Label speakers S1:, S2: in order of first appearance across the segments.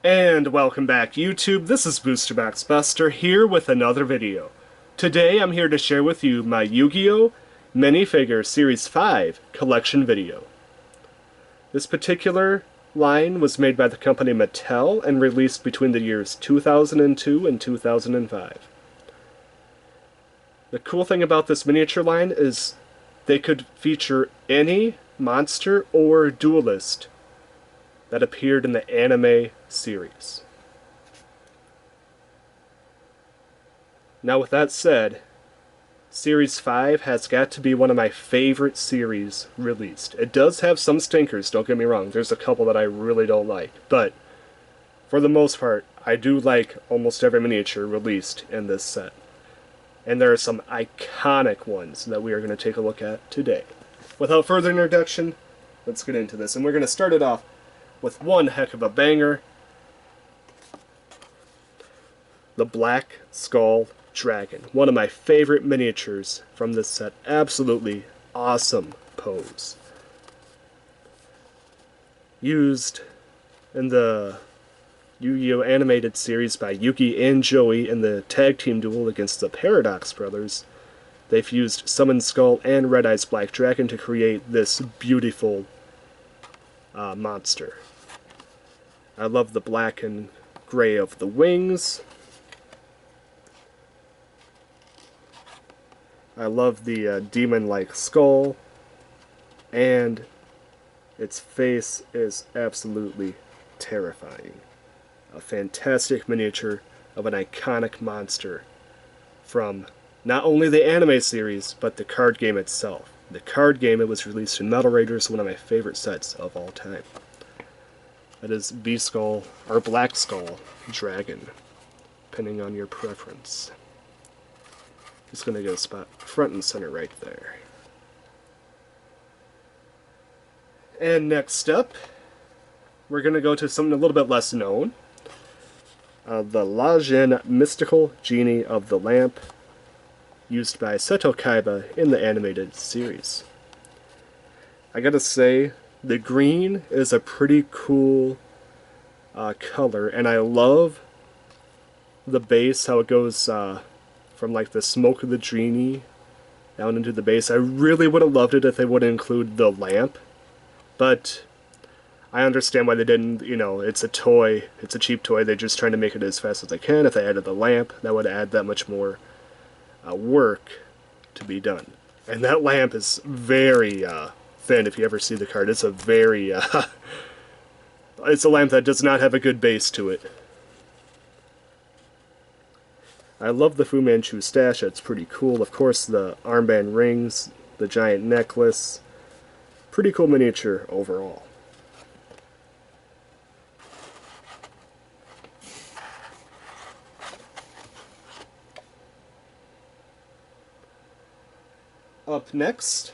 S1: And welcome back, YouTube. This is BoosterBox Buster here with another video. Today I'm here to share with you my Yu-Gi-Oh! Minifigure Series 5 collection video. This particular line was made by the company Mattel and released between the years 2002 and 2005. The cool thing about this miniature line is they could feature any monster or duelist that appeared in the anime series. Now with that said, Series 5 has got to be one of my favorite series released. It does have some stinkers, don't get me wrong. There's a couple that I really don't like, but for the most part, I do like almost every miniature released in this set. And there are some iconic ones that we are going to take a look at today. Without further introduction, let's get into this. And we're going to start it off with one heck of a banger. The Black Skull Dragon. One of my favorite miniatures from this set. Absolutely awesome pose. Used in the Yu-Gi-Oh! Animated series by Yuki and Joey in the tag team duel against the Paradox Brothers. They've used Summon Skull and Red Eyes Black Dragon to create this beautiful monster. I love the black and gray of the wings. I love the demon-like skull. And its face is absolutely terrifying. A fantastic miniature of an iconic monster from not only the anime series, but the card game itself. The card game, it was released in Metal Raiders, one of my favorite sets of all time. That is B-Skull, or Black Skull Dragon, depending on your preference. Just going to get a spot front and center right there. And next up, we're going to go to something a little bit less known. The Lajin Mystical Genie of the Lamp, used by Seto Kaiba in the animated series. I gotta say, the green is a pretty cool color, and I love the base, how it goes from like the smoke of the genie down into the base. I really would have loved it if they would include the lamp, but I understand why they didn't. You know, it's a toy, it's a cheap toy, they're just trying to make it as fast as they can. If they added the lamp, that would add that much more work to be done. And that lamp is very thin. If you ever see the card, it's a very it's a lamp that does not have a good base to it. I love the Fu Manchu stash. It's pretty cool. Of course, the armband rings, the giant necklace. Pretty cool miniature overall. Up next,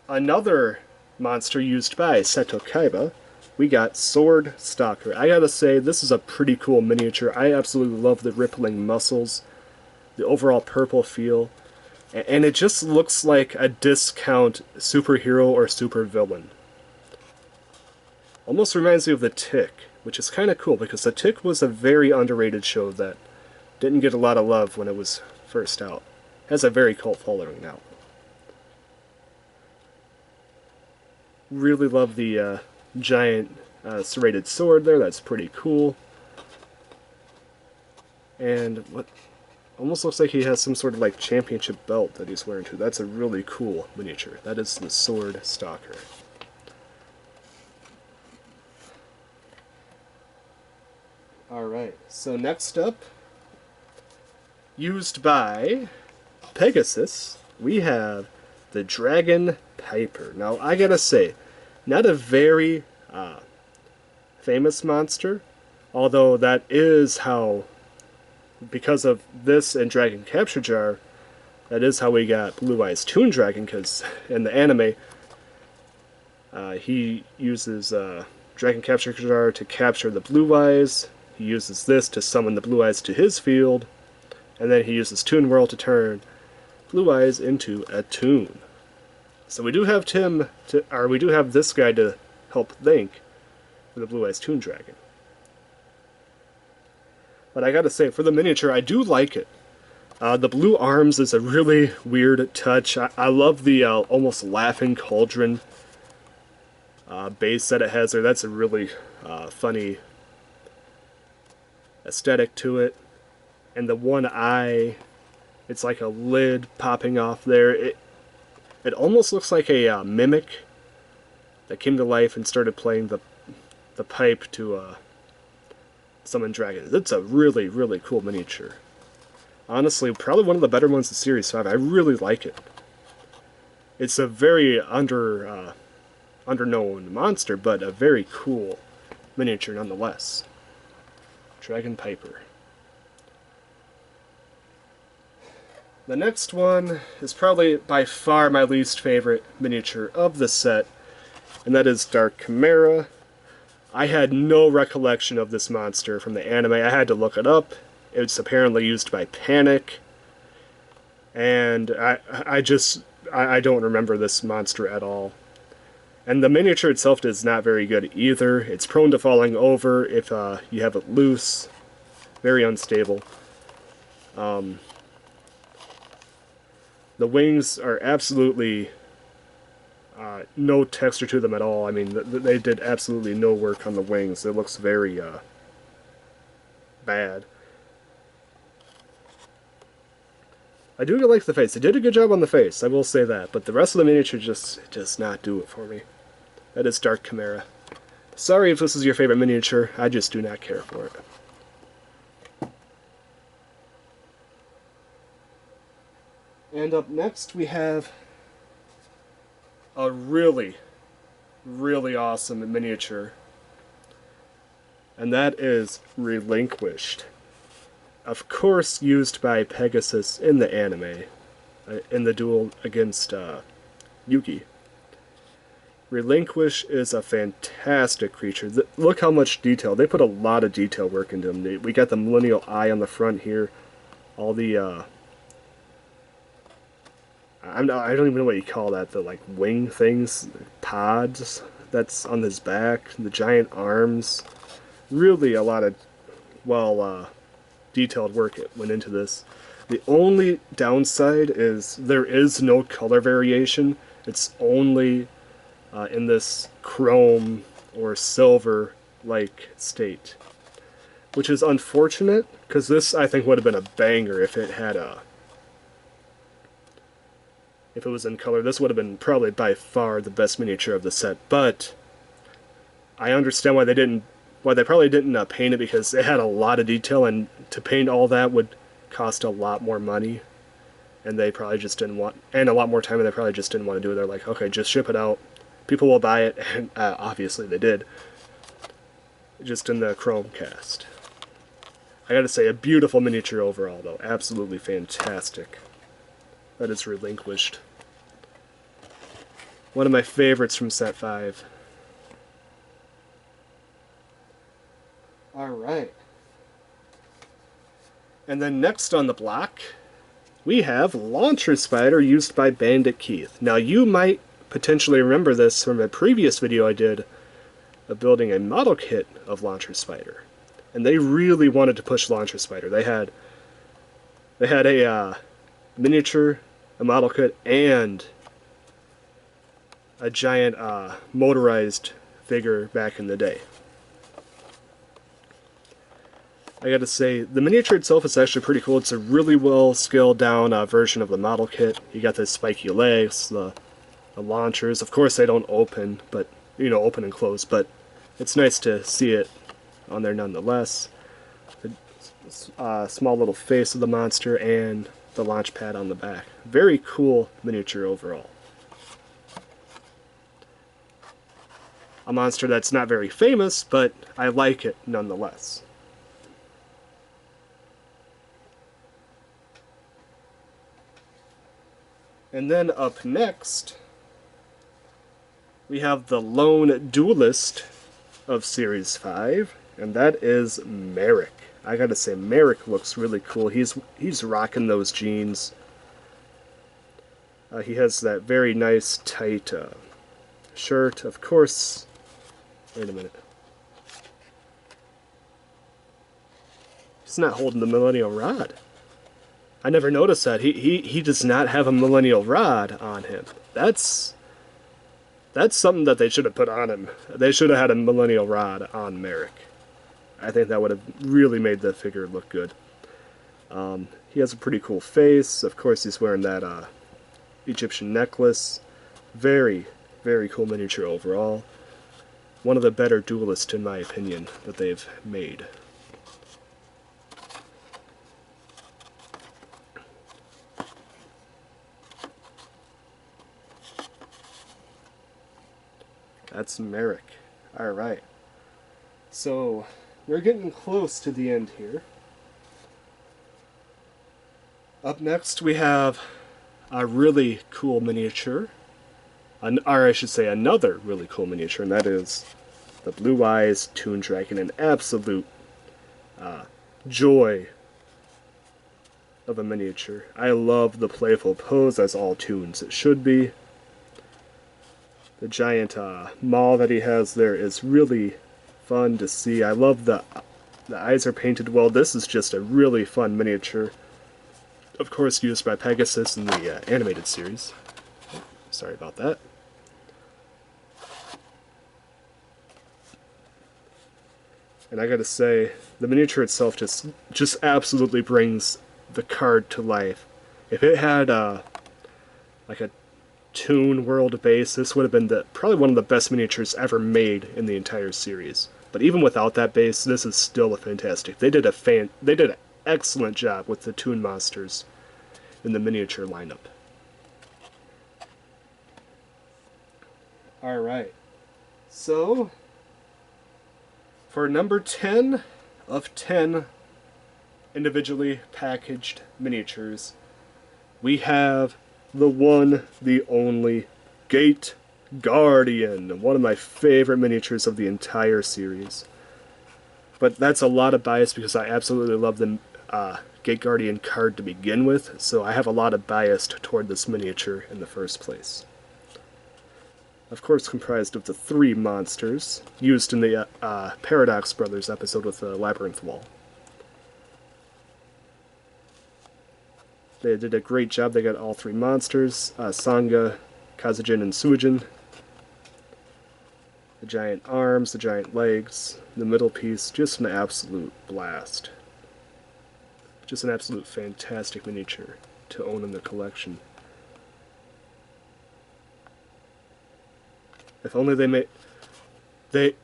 S1: another monster used by Seto Kaiba. We got Sword Stalker. I gotta say, this is a pretty cool miniature. I absolutely love the rippling muscles, the overall purple feel, and it just looks like a discount superhero or supervillain. Almost reminds me of the Tick, which is kind of cool because the Tick was a very underrated show that didn't get a lot of love when it was first out. It has a very cult following now. Really love the giant serrated sword there. That's pretty cool. And what almost looks like he has some sort of like championship belt that he's wearing too. That's a really cool miniature. That is the Sword Stalker. Alright, so next up, used by Pegasus, we have the Dragon Piper. Now, I gotta say, not a very famous monster, although that is how, because of this and Dragon Capture Jar, that is how we got Blue Eyes Toon Dragon, because in the anime, he uses Dragon Capture Jar to capture the Blue Eyes, he uses this to summon the Blue Eyes to his field, and then he uses Toon Whirl to turn Blue Eyes into a toon. So we do have we do have this guy to help think for the Blue Eyes Toon Dragon. But I gotta say, for the miniature, I do like it. The blue arms is a really weird touch. I love the almost laughing cauldron base that it has there. That's a really funny aesthetic to it. And the one eye, it's like a lid popping off there. It almost looks like a mimic that came to life and started playing the pipe to summon dragons. It's a really, really cool miniature. Honestly, probably one of the better ones in Series 5. I really like it. It's a very underknown monster, but a very cool miniature nonetheless. Dragon Piper. The next one is probably by far my least favorite miniature of the set, and that is Dark Chimera. I had no recollection of this monster from the anime. I had to look it up. It's apparently used by Panic, and I don't remember this monster at all. And the miniature itself is not very good either. It's prone to falling over if you have it loose. Very unstable. The wings are absolutely no texture to them at all. I mean, they did absolutely no work on the wings. It looks very bad. I do like the face. They did a good job on the face, I will say that. But the rest of the miniature just does not do it for me. That is Dark Chimera. Sorry if this is your favorite miniature. I just do not care for it. And up next we have a really, really awesome miniature. And that is Relinquished. Of course used by Pegasus in the anime, in the duel against Yugi. Relinquish is a fantastic creature. Look how much detail. They put a lot of detail work into him. We got the millennial eye on the front here. All the, I don't even know what you call that, the like wing things, pods that's on his back, the giant arms. Really a lot of, well, detailed work went into this. The only downside is there is no color variation. It's only in this chrome or silver like state, which is unfortunate because this I think would have been a banger if it had if it was in color. This would have been probably by far the best miniature of the set, but I understand why they probably didn't paint it, because it had a lot of detail, and to paint all that would cost a lot more money, and they probably just didn't want, and a lot more time, and they probably just didn't want to do it. They're like, okay, just ship it out. People will buy it, and obviously they did. Just in the Chrome cast. I gotta say, a beautiful miniature overall, though. Absolutely fantastic. That is Relinquished. One of my favorites from Set 5. Alright. And then next on the block, we have Launcher Spider used by Bandit Keith. Now you might potentially remember this from a previous video I did of building a model kit of Launcher Spider. And they really wanted to push Launcher Spider. They had a miniature, a model kit, and a giant motorized figure back in the day. I gotta say, the miniature itself is actually pretty cool. It's a really well scaled down version of the model kit. You got the spiky legs, the launchers. Of course they don't open, but you know, open and close, but it's nice to see it on there nonetheless. The small little face of the monster and the launch pad on the back. Very cool miniature overall. A monster that's not very famous, but I like it nonetheless. And then up next, we have the lone duelist of Series 5, and that is Merrick. I gotta say, Merrick looks really cool. He's rocking those jeans. He has that very nice, tight shirt. Of course, wait a minute. He's not holding the Millennial Rod. I never noticed that. He does not have a Millennial Rod on him. That's something that they should have put on him. They should have had a Millennial Rod on Merrick. I think that would have really made the figure look good. He has a pretty cool face. Of course, he's wearing that Egyptian necklace. Very, very cool miniature overall. One of the better duelists, in my opinion, that they've made. That's Merrick. Alright. So, we're getting close to the end here. Up next we have a really cool miniature. Or I should say another really cool miniature, and that is the Blue Eyes Toon Dragon. An absolute joy of a miniature. I love the playful pose, as all toons it should be. The giant maw that he has there is really fun to see. I love the eyes are painted well. This is just a really fun miniature. Of course, used by Pegasus in the animated series. Sorry about that. And I gotta say, the miniature itself just absolutely brings the card to life. If it had like a Toon World base, this would have been probably one of the best miniatures ever made in the entire series. But even without that base, this is still a fantastic. They did an excellent job with the Toon monsters in the miniature lineup. Alright, so for number 10 of 10 individually packaged miniatures, we have the one, the only, Gate Guardian, one of my favorite miniatures of the entire series. But that's a lot of bias because I absolutely love the Gate Guardian card to begin with, so I have a lot of bias toward this miniature in the first place. Of course comprised of the 3 monsters used in the Paradox Brothers episode with the Labyrinth Wall. They did a great job. They got all 3 monsters, Sanga, Kazajin, and Suijin. The giant arms, the giant legs, the middle piece, just an absolute blast. Just an absolute fantastic miniature to own in the collection. If only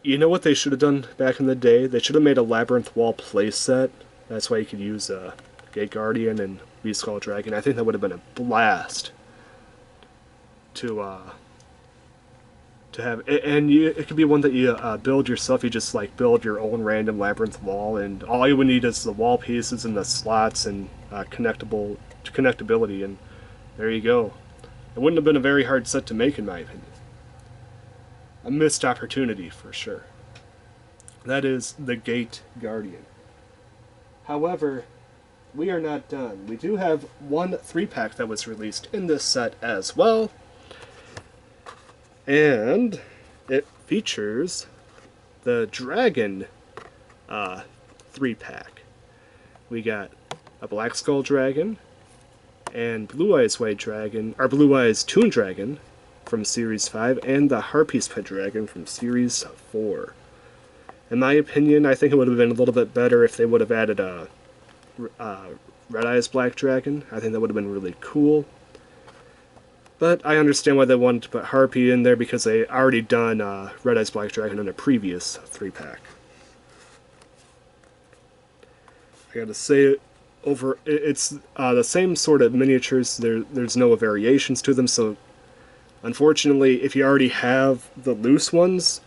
S1: you know what they should have done back in the day? They should have made a Labyrinth Wall playset. That's why you could use Gate Guardian and Skull Dragon. I think that would have been a blast to have, and it could be one that you build yourself. You just like build your own random Labyrinth Wall, and all you would need is the wall pieces and the slots and connectability, and there you go. It wouldn't have been a very hard set to make, in my opinion. A missed opportunity for sure. That is the Gate Guardian. However, we are not done. We do have one 3-pack that was released in this set as well. And it features the Dragon 3-pack. We got a Black Skull Dragon and Blue Eyes White Dragon, or Blue Eyes Toon Dragon from Series 5, and the Harpy's Pet Dragon from Series 4. In my opinion, I think it would have been a little bit better if they would have added a Red Eyes Black Dragon. I think that would have been really cool. But I understand why they wanted to put Harpy in there, because they already done Red Eyes Black Dragon in a previous 3-pack. I gotta say, it's the same sort of miniatures. There's no variations to them, so unfortunately, if you already have the loose ones,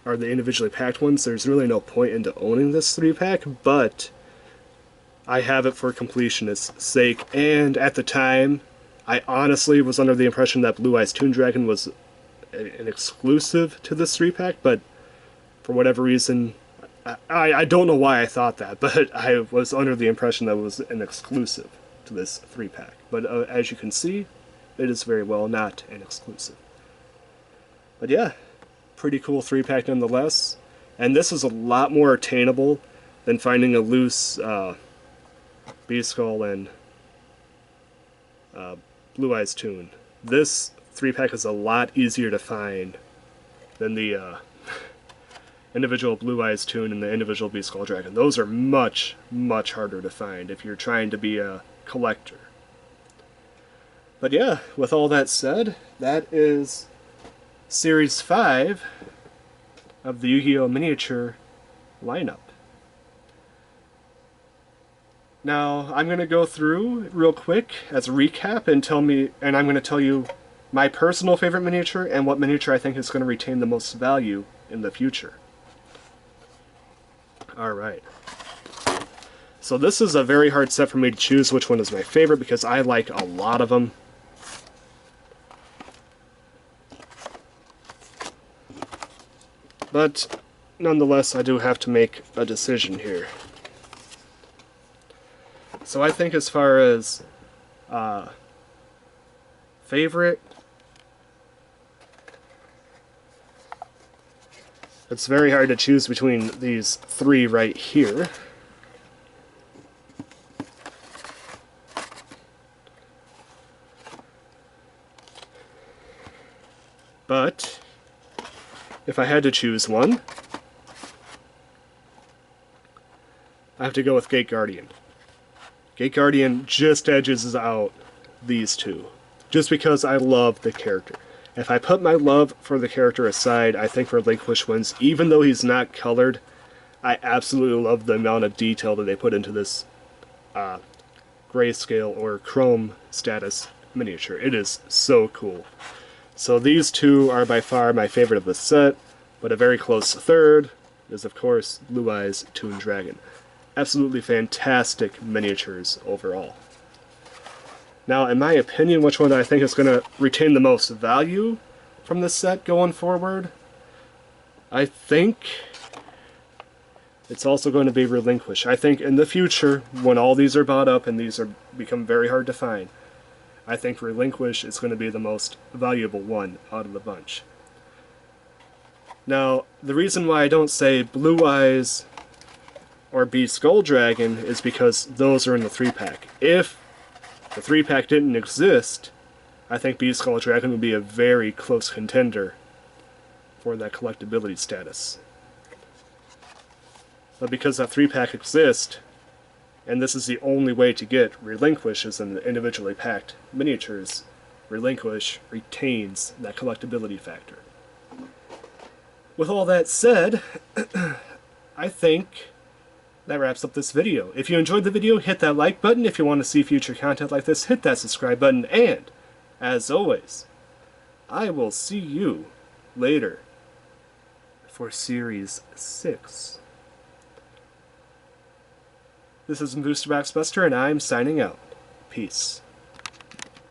S1: or the individually packed ones, there's really no point into owning this 3-pack, but I have it for completionist's sake, and at the time, I honestly was under the impression that Blue Eyes Toon Dragon was an exclusive to this 3-pack, but for whatever reason, I don't know why I thought that, but I was under the impression that it was an exclusive to this 3-pack. But as you can see, it is very well not an exclusive. But yeah, pretty cool 3-pack nonetheless. And this is a lot more attainable than finding a loose B-Skull and Blue Eyes Toon. This 3-pack is a lot easier to find than the individual Blue Eyes Toon and the individual B-Skull Dragon. Those are much, much harder to find if you're trying to be a collector. But yeah, with all that said, that is Series 5 of the Yugioh Miniature lineup. Now, I'm going to go through real quick as a recap and I'm going to tell you my personal favorite miniature and what miniature I think is going to retain the most value in the future. Alright. So this is a very hard set for me to choose which one is my favorite because I like a lot of them. But nonetheless, I do have to make a decision here. So I think as far as favorite, it's very hard to choose between these three right here. But if I had to choose one, I have to go with Gate Guardian. Gate Guardian just edges out these two, just because I love the character. If I put my love for the character aside, I think Relinquish wins. Even though he's not colored, I absolutely love the amount of detail that they put into this grayscale or chrome status miniature. It is so cool. So these two are by far my favorite of the set, but a very close third is of course Blue Eyes Toon Dragon. Absolutely fantastic miniatures overall. Now, in my opinion, which one I think is going to retain the most value from this set going forward, I think it's also going to be Relinquish. I think in the future, when all these are bought up and these are become very hard to find, I think Relinquish is going to be the most valuable one out of the bunch. Now, the reason why I don't say Blue Eyes or B-Skull Dragon is because those are in the 3-pack. If the 3-pack didn't exist, I think B-Skull Dragon would be a very close contender for that collectability status. But because that 3-pack exists, and this is the only way to get Relinquish is in the individually packed miniatures, Relinquish retains that collectability factor. With all that said, I think that wraps up this video. If you enjoyed the video, hit that like button. If you want to see future content like this, hit that subscribe button. And, as always, I will see you later for Series 6. This is Booster Box Buster, and I'm signing out. Peace.